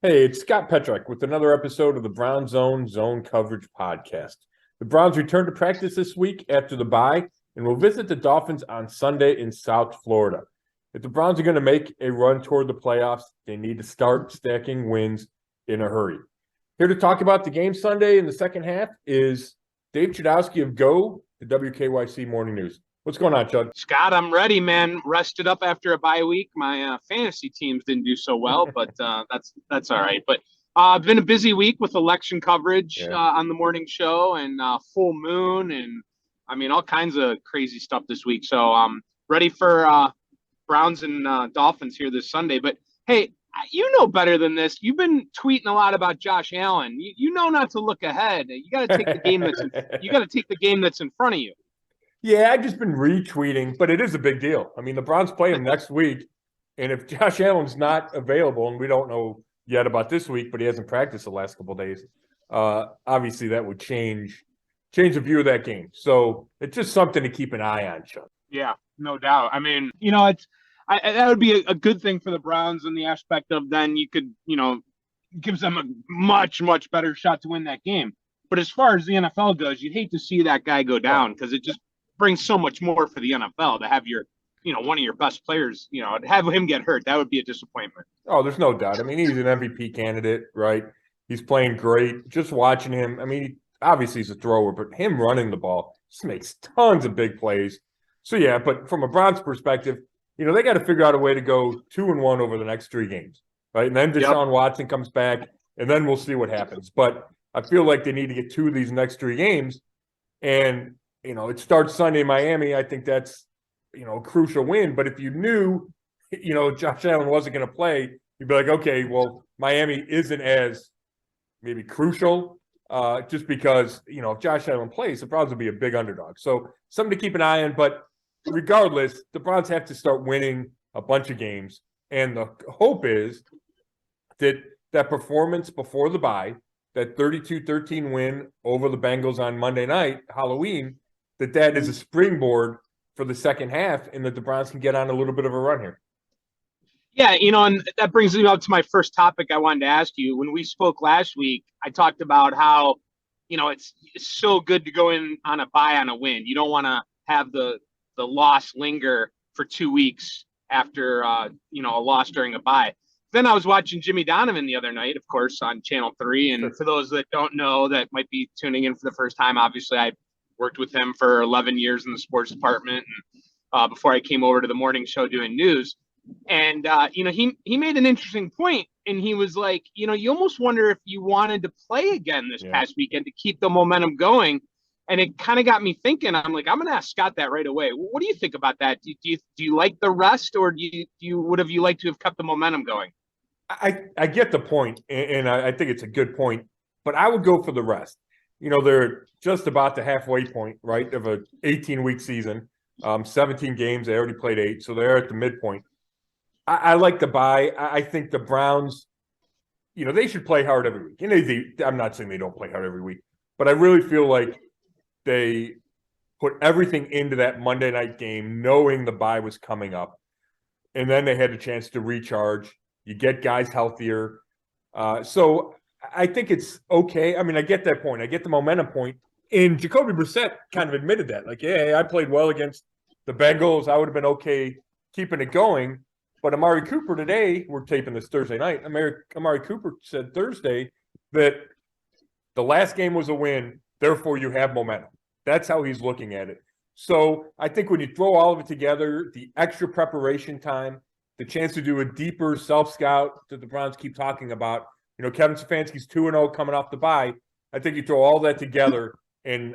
Hey, it's Scott Petrak with another episode of the Brown Zone Coverage Podcast. The Browns return to practice this week after the bye and will visit the Dolphins on Sunday in South Florida. If the Browns are going to make a run toward the playoffs, they need to start stacking wins in a hurry. Here to talk about the game Sunday in the second half is Dave Chudowsky of the WKYC Morning News. What's going on, Chud? Scott, I'm ready, man. Rested up after a bye week. My fantasy teams didn't do so well, but that's all right. But it's been a busy week with election coverage on the morning show and full moon and I mean all kinds of crazy stuff this week. So I'm ready for Browns and Dolphins here this Sunday. But hey, you know better than this. You've been tweeting a lot about Josh Allen. You know not to look ahead. You got to take the game that's in front of you. Yeah, I've just been retweeting, but it is a big deal. I mean, the Browns play him next week, and if Josh Allen's not available, and we don't know yet about this week, but he hasn't practiced the last couple of days, obviously that would change the view of that game. So it's just something to keep an eye on, Chuck. Yeah, no doubt. I mean, that would be a good thing for the Browns in the aspect of then you could, gives them a much, much better shot to win that game. But as far as the NFL goes, you'd hate to see that guy go down because it just brings so much more for the NFL to have your, one of your best players, have him get hurt. That would be a disappointment. Oh, there's no doubt. I mean, he's an MVP candidate, right? He's playing great. Just watching him, I mean, obviously he's a thrower, but him running the ball just makes tons of big plays. So, yeah, but from a Browns perspective, they got to figure out a way to go 2-1 over the next 3 games, right? And then Deshaun Watson comes back, and then we'll see what happens. But I feel like they need to get 2 of these next 3 games, and it starts Sunday in Miami. I think that's, a crucial win. But if you knew, Josh Allen wasn't going to play, you'd be like, okay, well, Miami isn't as maybe crucial just because, if Josh Allen plays, the Browns will be a big underdog. So something to keep an eye on. But regardless, the Browns have to start winning a bunch of games. And the hope is that performance before the bye, that 32-13 win over the Bengals on Monday night, Halloween, that is a springboard for the second half and that the Browns can get on a little bit of a run here. Yeah, and that brings me up to my first topic I wanted to ask you. When we spoke last week, I talked about how, it's so good to go in on a bye on a win. You don't want to have the loss linger for 2 weeks after, a loss during a bye. Then I was watching Jimmy Donovan the other night, of course, on Channel 3. And for those that don't know, that might be tuning in for the first time, obviously I worked with him for 11 years in the sports department and before I came over to the morning show doing news. And, he made an interesting point, and he was like, you almost wonder if you wanted to play again this past weekend to keep the momentum going. And it kind of got me thinking. I'm like, I'm going to ask Scott that right away. What do you think about that? Do you like the rest, or would have you liked to have kept the momentum going? I get the point, and I think it's a good point, but I would go for the rest. They're just about the halfway point, right, of a 18-week season, 17 games. They already played 8, so they're at the midpoint. I like the bye. I think the Browns, they should play hard every week. And I'm not saying they don't play hard every week, but I really feel like they put everything into that Monday night game knowing the bye was coming up, and then they had a chance to recharge. You get guys healthier. So I think it's okay. I mean, I get that point. I get the momentum point. And Jacoby Brissett kind of admitted that. Like, yeah, I played well against the Bengals. I would have been okay keeping it going. But Amari Cooper today, we're taping this Thursday night, Amari Cooper said Thursday that the last game was a win, therefore you have momentum. That's how he's looking at it. So I think when you throw all of it together, the extra preparation time, the chance to do a deeper self-scout that the Browns keep talking about, Kevin Stefanski's 2-0 coming off the bye. I think you throw all that together, and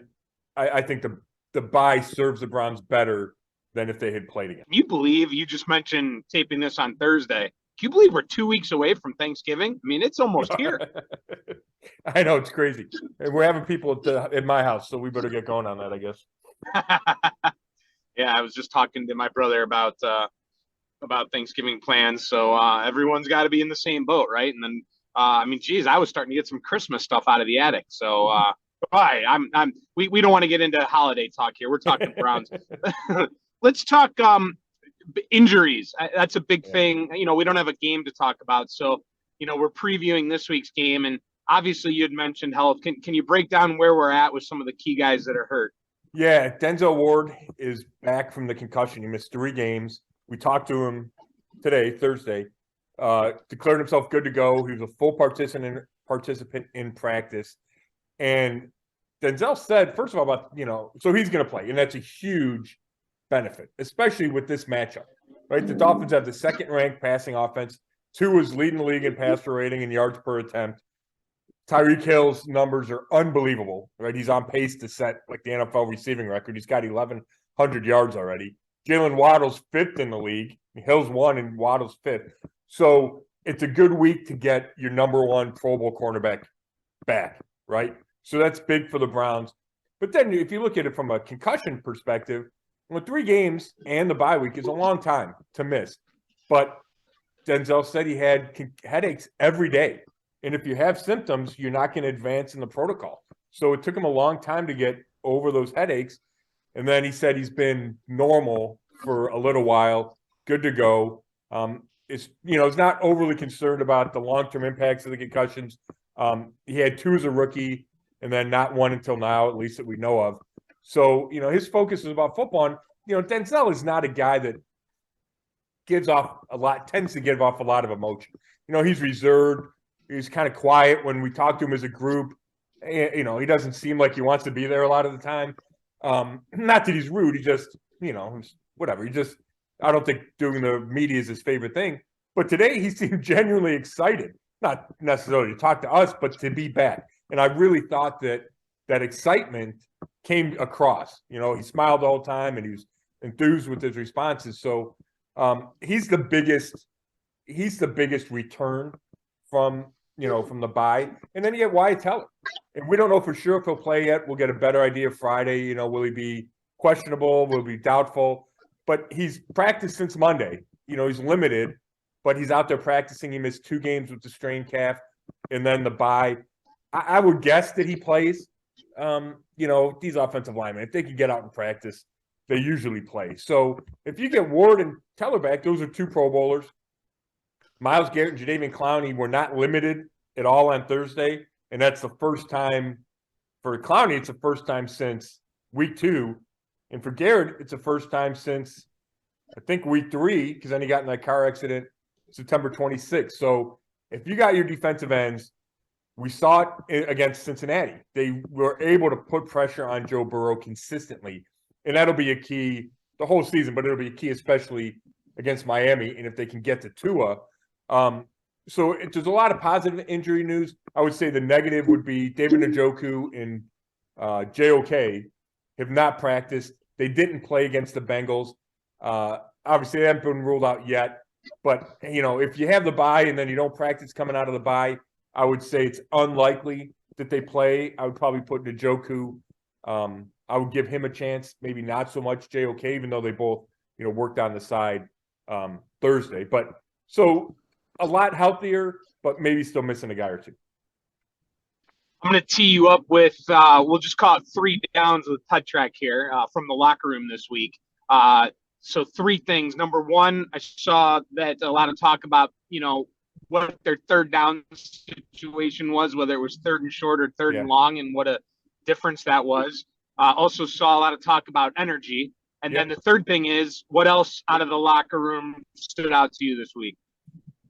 I think the bye serves the Browns better than if they had played again. You believe, you just mentioned taping this on Thursday. Can you believe we're 2 weeks away from Thanksgiving? I mean, it's almost here. I know, it's crazy. And we're having people at my house, so we better get going on that, I guess. Yeah, I was just talking to my brother about Thanksgiving plans. So everyone's got to be in the same boat, right? And then, I was starting to get some Christmas stuff out of the attic. So, we don't want to get into holiday talk here. We're talking Browns. Let's talk injuries. That's a big thing. We don't have a game to talk about. So we're previewing this week's game, and obviously you had mentioned health. Can you break down where we're at with some of the key guys that are hurt? Yeah, Denzel Ward is back from the concussion. He missed 3 games. We talked to him today, Thursday. Declared himself good to go. He was a full participant in practice. And Denzel said, first of all, about, so he's going to play, and that's a huge benefit, especially with this matchup, right? The Dolphins have the second-ranked passing offense. Tua is leading the league in passer rating and yards per attempt. Tyreek Hill's numbers are unbelievable, right? He's on pace to set like the NFL receiving record. He's got 1,100 yards already. Jalen Waddle's 5th in the league. Hill's 1 and Waddle's 5th. So it's a good week to get your number 1 Pro Bowl cornerback back, right? So that's big for the Browns. But then if you look at it from a concussion perspective, 3 games and the bye week is a long time to miss. But Denzel said he had headaches every day. And if you have symptoms, you're not going to advance in the protocol. So it took him a long time to get over those headaches. And then he said he's been normal for a little while, good to go. He's not overly concerned about the long-term impacts of the concussions. He had 2 as a rookie and then not 1 until now, at least that we know of. So, his focus is about football. And, Denzel is not a guy that tends to give off a lot of emotion. He's reserved. He's kind of quiet when we talk to him as a group. He doesn't seem like he wants to be there a lot of the time. Not that he's rude. He just, whatever. I don't think doing the media is his favorite thing. But today he seemed genuinely excited, not necessarily to talk to us, but to be back. And I really thought that excitement came across. He smiled the whole time and he was enthused with his responses. So he's the biggest return from the bye. And then you get Wyatt Teller. And we don't know for sure if he'll play yet. We'll get a better idea Friday. Will he be questionable? Will he be doubtful? But he's practiced since Monday. He's limited, but he's out there practicing. He missed 2 games with the strained calf and then the bye. I would guess that he plays. These offensive linemen, if they can get out and practice, they usually play. So if you get Ward and Teller back, those are 2 Pro Bowlers. Myles Garrett and Jadeveon Clowney were not limited at all on Thursday, and that's the first time for Clowney. It's the first time since week 2, and for Garrett, it's the first time since I think week 3, because then he got in that car accident September 26th. So if you got your defensive ends, we saw it against Cincinnati. They were able to put pressure on Joe Burrow consistently, and that'll be a key the whole season, but it'll be a key especially against Miami, and if they can get to Tua. So there's a lot of positive injury news. I would say the negative would be David Njoku and JOK have not practiced. They didn't play against the Bengals. Obviously, they haven't been ruled out yet. But, if you have the bye and then you don't practice coming out of the bye, I would say it's unlikely that they play. I would probably put Njoku. I would give him a chance, maybe not so much JOK, even though they both, worked on the side Thursday. But so a lot healthier, but maybe still missing a guy or 2. I'm going to tee you up with, we'll just call it 3 downs with Petrak here from the locker room this week. So 3 things. Number 1, I saw that a lot of talk about, what their 3rd down situation was, whether it was 3rd and short or 3rd and long, and what a difference that was. Also saw a lot of talk about energy. And then the 3rd thing is, what else out of the locker room stood out to you this week?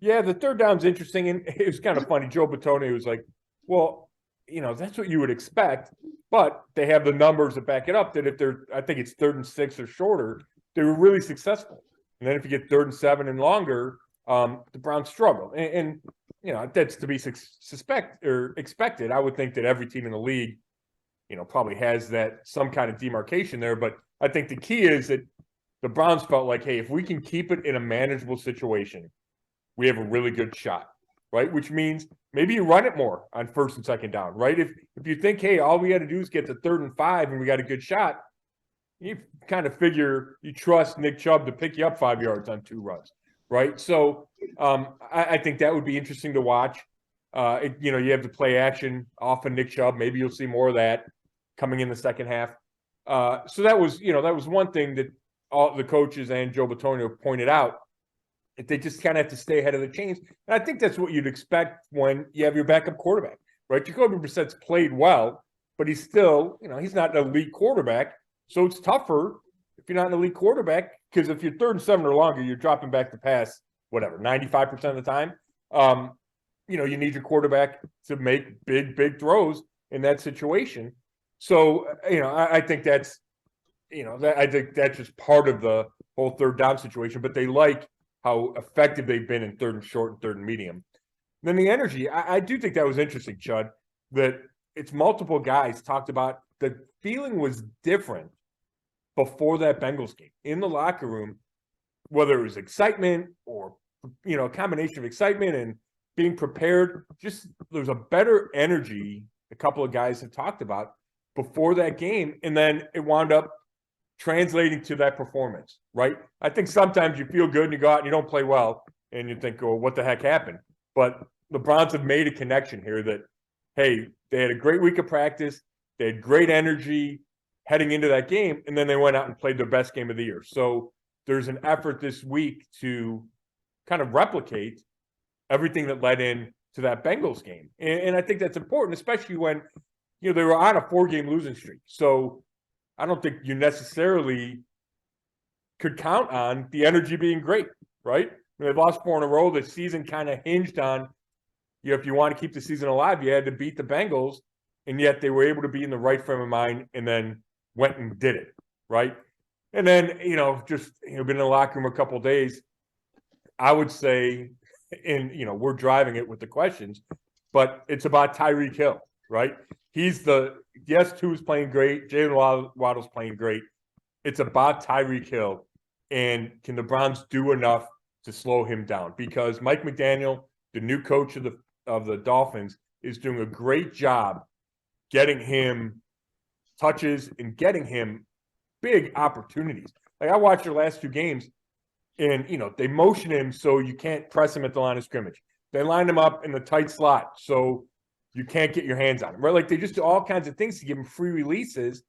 Yeah, the 3rd down's interesting, and it was kind of funny. Joe Batone was like, well, that's what you would expect, but they have the numbers that back it up that if I think it's 3rd and 6 or shorter, they were really successful. And then if you get 3rd and 7 and longer, the Browns struggle. And that's to be expected. I would think that every team in the league, probably has that some kind of demarcation there. But I think the key is that the Browns felt like, hey, if we can keep it in a manageable situation, we have a really good shot, right? Which means maybe you run it more on 1st and 2nd down, right? If you think, hey, all we got to do is get to 3rd and 5 and we got a good shot, you kind of figure you trust Nick Chubb to pick you up 5 yards on 2 runs, right? So I think that would be interesting to watch. You have the play action off of Nick Chubb. Maybe you'll see more of that coming in the second half. So that was one thing that all the coaches and Joe Bitonio pointed out. They just kind of have to stay ahead of the chains. And I think that's what you'd expect when you have your backup quarterback, right? Jacoby Brissett's played well, but he's still, he's not an elite quarterback. So it's tougher if you're not an elite quarterback, because if you're 3rd and 7 or longer, you're dropping back to pass, 95% of the time. You need your quarterback to make big throws in that situation. So, I think that's, I think that's just part of the whole 3rd down situation, but they like how effective they've been in 3rd and short and 3rd and medium. And then the energy, I do think that was interesting, Chud, that it's multiple guys talked about the feeling was different before that Bengals game in the locker room, whether it was excitement or, a combination of excitement and being prepared. Just there's a better energy a couple of guys have talked about before that game. And then it wound up translating to that performance, right? I think sometimes you feel good and you go out and you don't play well and you think, oh, what the heck happened? But the Browns have made a connection here that, hey, they had a great week of practice. They had great energy heading into that game, and then they went out and played their best game of the year. So there's an effort this week to kind of replicate everything that led in to that Bengals game. And I think that's important, especially when, they were on a 4-game losing streak. So I don't think you necessarily could count on the energy being great, right? They've lost 4 in a row. The season kind of hinged on, if you want to keep the season alive, you had to beat the Bengals, and yet they were able to be in the right frame of mind and then went and did it, right? And then, just been in the locker room a couple of days, I would say, and, we're driving it with the questions, but it's about Tyreek Hill, right? He's Tu's playing great. Jalen Waddle's playing great. It's about Tyreek Hill, and can the Browns do enough to slow him down? Because Mike McDaniel, the new coach of the Dolphins, is doing a great job getting him touches and getting him big opportunities. Like, I watched their last 2 games, and, they motion him so you can't press him at the line of scrimmage. They line him up in the tight slot so you can't get your hands on him, right? Like, they just do all kinds of things to give him free releases,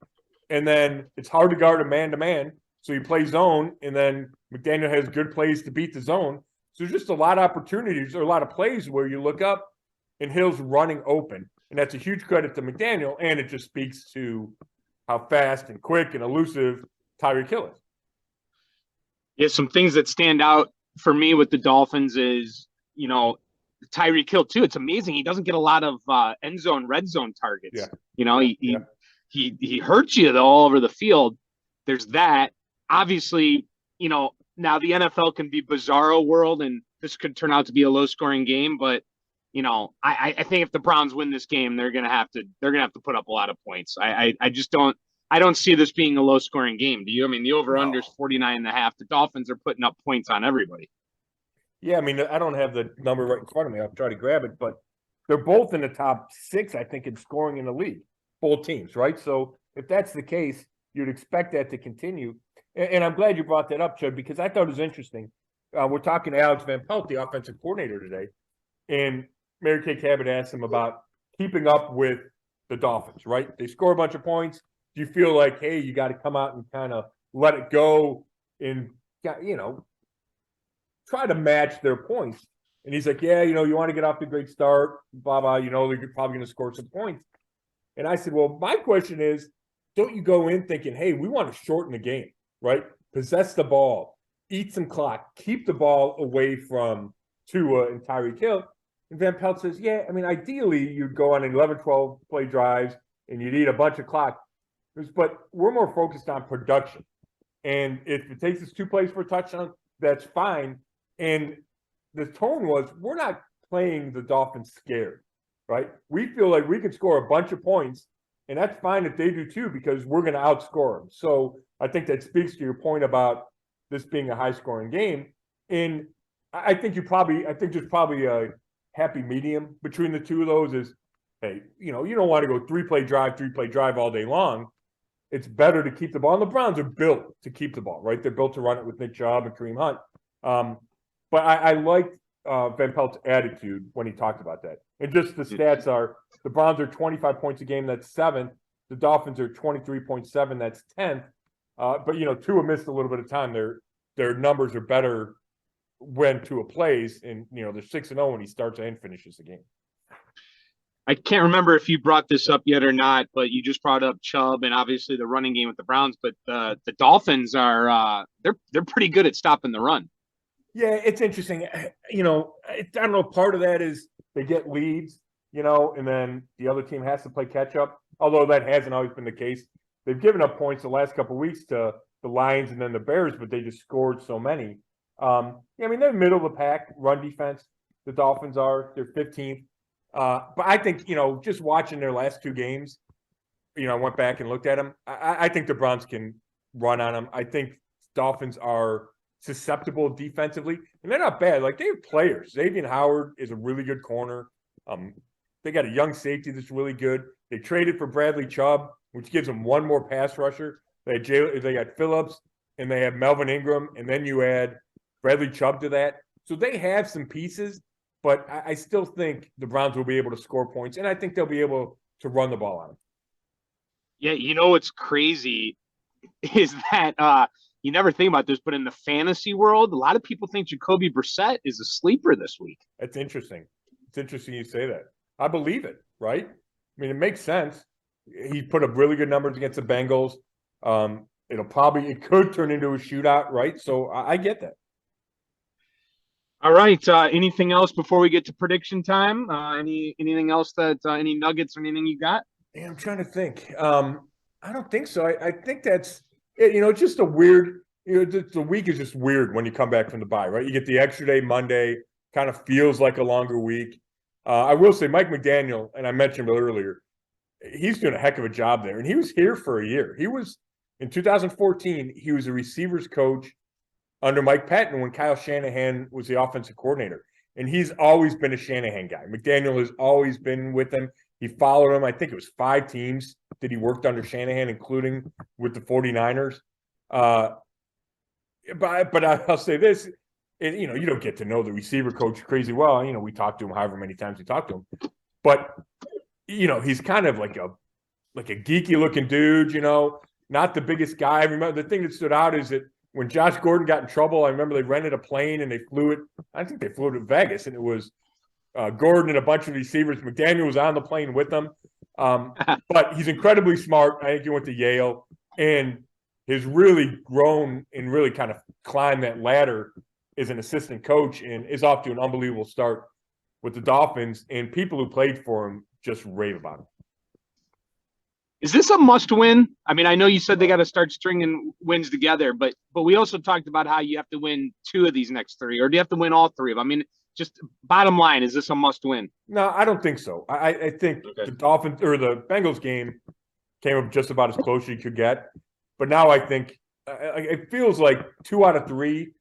and then it's hard to guard a man-to-man, so you play zone, and then McDaniel has good plays to beat the zone. So there's just a lot of opportunities or a lot of plays where you look up and Hill's running open. And that's a huge credit to McDaniel, and it just speaks to how fast and quick and elusive Tyreek Hill is. Yeah, some things that stand out for me with the Dolphins is, Tyreek Hill too. It's amazing. He doesn't get a lot of end zone, red zone targets. Yeah. He hurts you though all over the field. There's that. Obviously, now the NFL can be bizarro world, and this could turn out to be a low scoring game, but I think if the Browns win this game, they're gonna have to put up a lot of points. I don't see this being a low scoring game. Do you? I mean, the over under is 49.5. The Dolphins are putting up points on everybody. Yeah, I mean, I don't have the number right in front of me. I'll try to grab it, but they're both in the top 6, I think, in scoring in the league, both teams, right? So if that's the case, you'd expect that to continue. And I'm glad you brought that up, Chud, because I thought it was interesting. We're talking to Alex Van Pelt, the offensive coordinator today, and Mary Kay Cabot asked him about keeping up with the Dolphins, right? They score a bunch of points. Do you feel like, hey, you got to come out and kind of let it go and, try to match their points? And he's like, yeah, you want to get off to a great start, blah, blah, they're probably going to score some points. And I said, well, my question is, don't you go in thinking, hey, we want to shorten the game, right? Possess the ball, eat some clock, keep the ball away from Tua and Tyreek Hill. And Van Pelt says, yeah, I mean, ideally you'd go on 11, 12 play drives and you'd eat a bunch of clock. But we're more focused on production. And if it takes us 2 plays for a touchdown, that's fine. And the tone was, we're not playing the Dolphins scared, right? We feel like we can score a bunch of points, and that's fine if they do too, because we're going to outscore them. So I think that speaks to your point about this being a high-scoring game. And I think there's probably a happy medium between the two of those is, hey, you don't want to go 3-play drive all day long. It's better to keep the ball. And the Browns are built to keep the ball, right? They're built to run it with Nick Chubb and Kareem Hunt. But I liked Van Pelt's attitude when he talked about that. And just the stats are, the Browns are 25 points a game, that's 7th. The Dolphins are 23.7, that's 10th. But Tua missed a little bit of time. Their numbers are better when Tua plays, and they're 6-0 when he starts and finishes the game. I can't remember if you brought this up yet or not, but you just brought up Chubb and obviously the running game with the Browns. But the Dolphins are they're pretty good at stopping the run. Yeah, it's interesting. I don't know. Part of that is they get leads, and then the other team has to play catch up. Although that hasn't always been the case. They've given up points the last couple of weeks to the Lions and then the Bears, but they just scored so many. They're middle of the pack run defense. The Dolphins are. They're 15th. But I think, just watching their last two games, I went back and looked at them. I think the Browns can run on them. I think Dolphins are susceptible defensively, and they're not bad. Like, they have players. Xavier Howard is a really good corner. They got a young safety that's really good. They traded for Bradley Chubb, which gives them one more pass rusher. They got Phillips, and they have Melvin Ingram, and then you add Bradley Chubb to that. So they have some pieces, but I still think the Browns will be able to score points, and I think they'll be able to run the ball on them. Yeah, what's crazy is that you never think about this, but in the fantasy world, a lot of people think Jacoby Brissett is a sleeper this week. That's interesting. It's interesting you say that. I believe it, right? I mean, it makes sense. He put up really good numbers against the Bengals. It could turn into a shootout, right? So I get that. All right. Anything else before we get to prediction time? Anything else that any nuggets or anything you got? Yeah, I'm trying to think. I don't think so. I think that's it. Just a weird. The week is just weird when you come back from the bye, right? You get the extra day Monday. Kind of feels like a longer week. I will say Mike McDaniel, and I mentioned it earlier, he's doing a heck of a job there, and he was here for a year. He was in 2014. He was a receivers coach under Mike Patton when Kyle Shanahan was the offensive coordinator. And he's always been a Shanahan guy. McDaniel has always been with him. He followed him. I think it was 5 teams that he worked under Shanahan, including with the 49ers. But I'll say this, and, you don't get to know the receiver coach crazy well. We talked to him however many times we talked to him. But, he's kind of like a geeky looking dude, not the biggest guy. I remember the thing that stood out is that when Josh Gordon got in trouble, I remember they rented a plane and they flew it. I think they flew it to Vegas, and it was Gordon and a bunch of receivers. McDaniel was on the plane with them. But he's incredibly smart. I think he went to Yale and has really grown and really kind of climbed that ladder as an assistant coach and is off to an unbelievable start with the Dolphins. And people who played for him just rave about him. Is this a must-win? I mean, I know you said they got to start stringing wins together, but we also talked about how you have to win 2 of these next 3, or do you have to win all 3 of them? I mean, just bottom line, is this a must-win? No, I don't think so. I think the Dolphins or the Bengals game came up just about as close as you could get. But now I think it feels like 2 out of 3,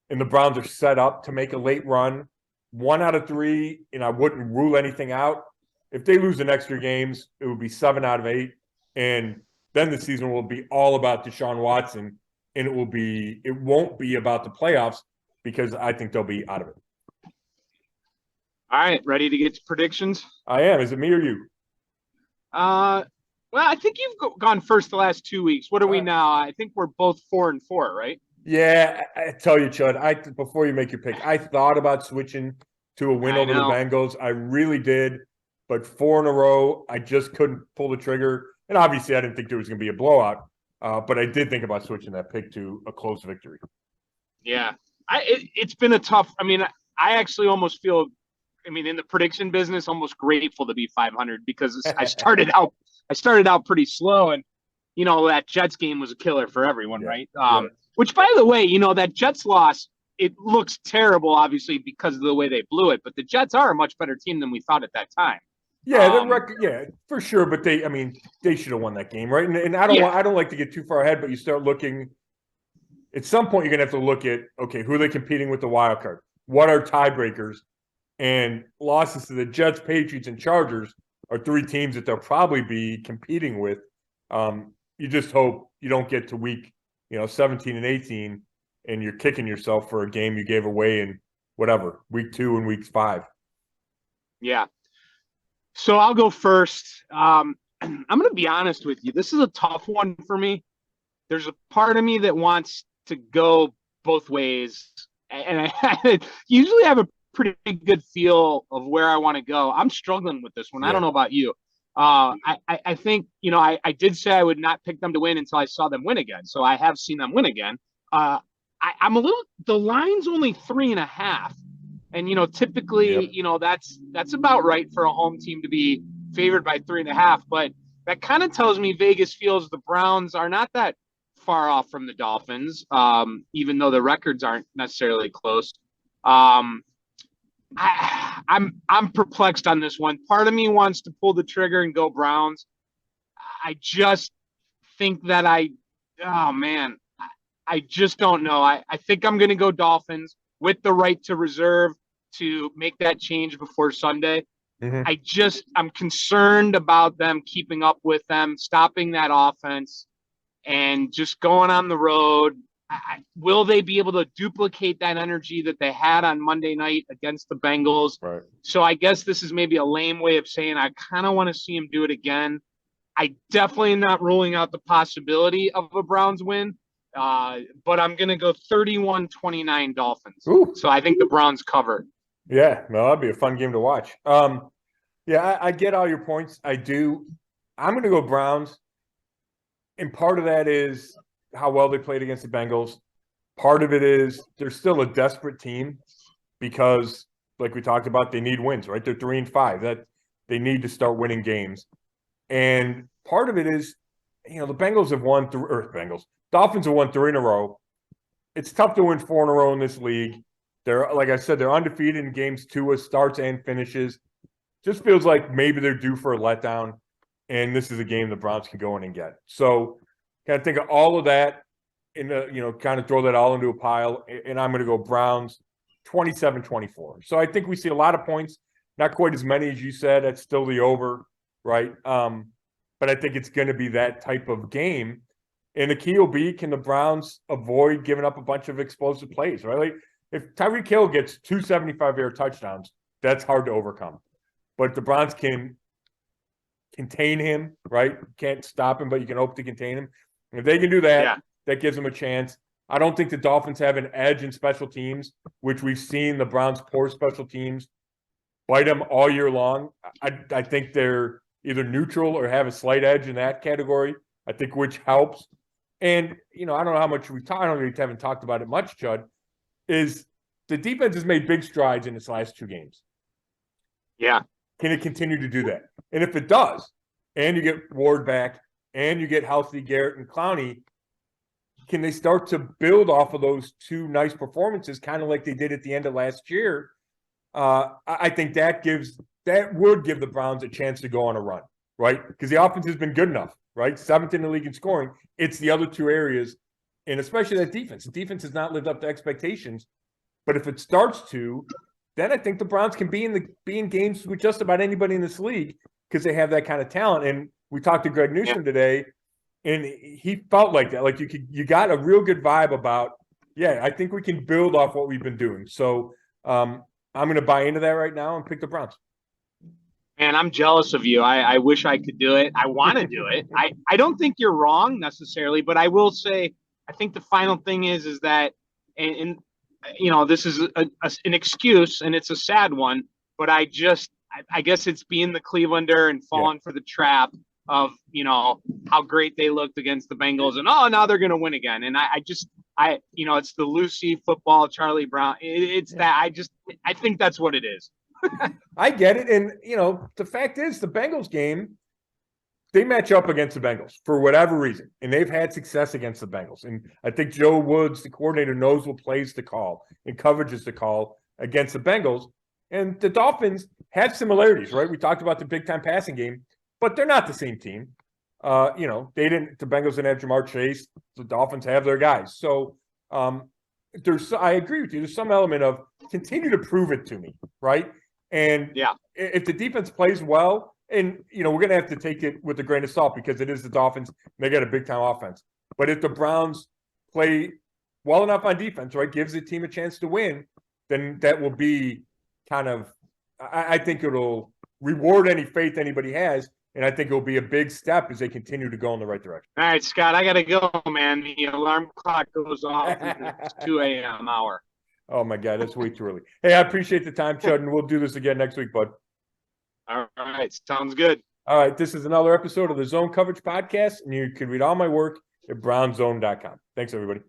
and the Browns are set up to make a late run. 1 out of 3, and I wouldn't rule anything out. If they lose the next 3 games, it would be 7 out of 8. And then the season will be all about Deshaun Watson, and it won't be about the playoffs because I think they'll be out of it. All right, ready to get to predictions? I am. Is it me or you? Well, I think you've gone first the last 2 weeks. What are we now? I think we're both 4-4, right? Yeah, I tell you, Chud, before you make your pick, I thought about switching to a win over the Bengals. I really did, but 4 in a row, I just couldn't pull the trigger. And obviously, I didn't think there was going to be a blowout, but I did think about switching that pick to a close victory. Yeah, it's been a tough. I mean, I actually almost feel, in the prediction business, almost grateful to be 500 because I started out pretty slow, and that Jets game was a killer for everyone, right? Which, by the way, that Jets loss, it looks terrible, obviously, because of the way they blew it. But the Jets are a much better team than we thought at that time. Yeah, the record, yeah, for sure. But they should have won that game, right? And I don't like to get too far ahead, but you start looking. At some point, you're gonna have to look at, okay, who are they competing with the wild card? What are tiebreakers? And losses to the Jets, Patriots, and Chargers are 3 teams that they'll probably be competing with. You just hope you don't get to week 17 and 18, and you're kicking yourself for a game you gave away in week 2 and week 5. Yeah. So I'll go first. I'm going to be honest with you. This is a tough one for me. There's a part of me that wants to go both ways, and I usually have a pretty good feel of where I want to go. I'm struggling with this one. I Yeah. don't know about you. I think, I did say I would not pick them to win until I saw them win again. So I have seen them win again. I'm a little, the line's only 3.5. And, typically, Yep. that's about right for a home team to be favored by 3.5. But that kind of tells me Vegas feels the Browns are not that far off from the Dolphins, even though the records aren't necessarily close. Um, I'm perplexed on this one. Part of me wants to pull the trigger and go Browns. I just think that oh man, I just don't know. I think I'm going to go Dolphins with the right to reserve to make that change before Sunday. Mm-hmm. I'm concerned about them keeping up with them, stopping that offense, and just going on the road. Will they be able to duplicate that energy that they had on Monday night against the Bengals? Right. So I guess this is maybe a lame way of saying I kind of want to see him do it again. I definitely am not ruling out the possibility of a Browns win, but I'm going to go 31-29 Dolphins. Ooh. So I think the Browns cover. Yeah, no, that'd be a fun game to watch. Yeah, I get all your points. I do. I'm going to go Browns, and part of that is how well they played against the Bengals. Part of it is they're still a desperate team because, like we talked about, they need wins, right? They're 3-5. That they need to start winning games. And part of it is, the Bengals have won Dolphins have won 3 in a row. It's tough to win 4 in a row in this league. They're, like I said, they're undefeated in games 2 with starts and finishes. Just feels like maybe they're due for a letdown, and this is a game the Browns can go in and get. So, kind of think of all of that, and kind of throw that all into a pile, and I'm going to go Browns 27-24. So I think we see a lot of points, not quite as many as you said. That's still the over, right? But I think it's going to be that type of game. And the key will be, can the Browns avoid giving up a bunch of explosive plays, right? Like if Tyreek Hill gets 2 75-yard touchdowns, that's hard to overcome. But the Browns can contain him, right? Can't stop him, but you can hope to contain him. And if they can do that, that gives them a chance. I don't think the Dolphins have an edge in special teams, which we've seen the Browns' poor special teams bite them all year long. I think they're either neutral or have a slight edge in that category, I think, which helps. And, I don't know how much I don't really haven't talked about it much, Chud, is the defense has made big strides in its last 2 games. Yeah. Can it continue to do that? And if it does, and you get Ward back, and you get healthy Garrett and Clowney, can they start to build off of those 2 nice performances, kind of like they did at the end of last year? I think that would give the Browns a chance to go on a run, right? Because the offense has been good enough, right? 7th in the league in scoring. It's the other 2 areas, and especially that defense. The defense has not lived up to expectations, but if it starts to, then I think the Browns can be in games with just about anybody in this league because they have that kind of talent. And we talked to Greg Newsom today, and he felt like that. Like you got a real good vibe about, I think we can build off what we've been doing. So I'm going to buy into that right now and pick the Browns. Man, I'm jealous of you. I wish I could do it. I want to do it. I don't think you're wrong necessarily, but I will say, I think the final thing is that, and this is an excuse, and it's a sad one, but I guess it's being the Clevelander and falling for the trap of, how great they looked against the Bengals, and now they're going to win again. And it's the Lucy football, Charlie Brown. It's that I think that's what it is. I get it. And, the fact is, the Bengals game, they match up against the Bengals for whatever reason, and they've had success against the Bengals. And I think Joe Woods, the coordinator, knows what plays to call and coverages to call against the Bengals. And the Dolphins have similarities, right? We talked about the big-time passing game, but they're not the same team. The Bengals didn't have Jamar Chase. The Dolphins have their guys. So I agree with you. There's some element of continue to prove it to me, right? And if the defense plays well, and, we're going to have to take it with a grain of salt because it is the Dolphins. And they got a big-time offense. But if the Browns play well enough on defense, right, gives the team a chance to win, then that will be kind of – I think it'll reward any faith anybody has, and I think it'll be a big step as they continue to go in the right direction. All right, Scott, I got to go, man. The alarm clock goes off at the 2 a.m. hour. Oh my God, that's way too early. Hey, I appreciate the time, Chud, and we'll do this again next week, bud. All right, sounds good. All right, this is another episode of the Zone Coverage Podcast, and you can read all my work at brownzone.com. Thanks, everybody.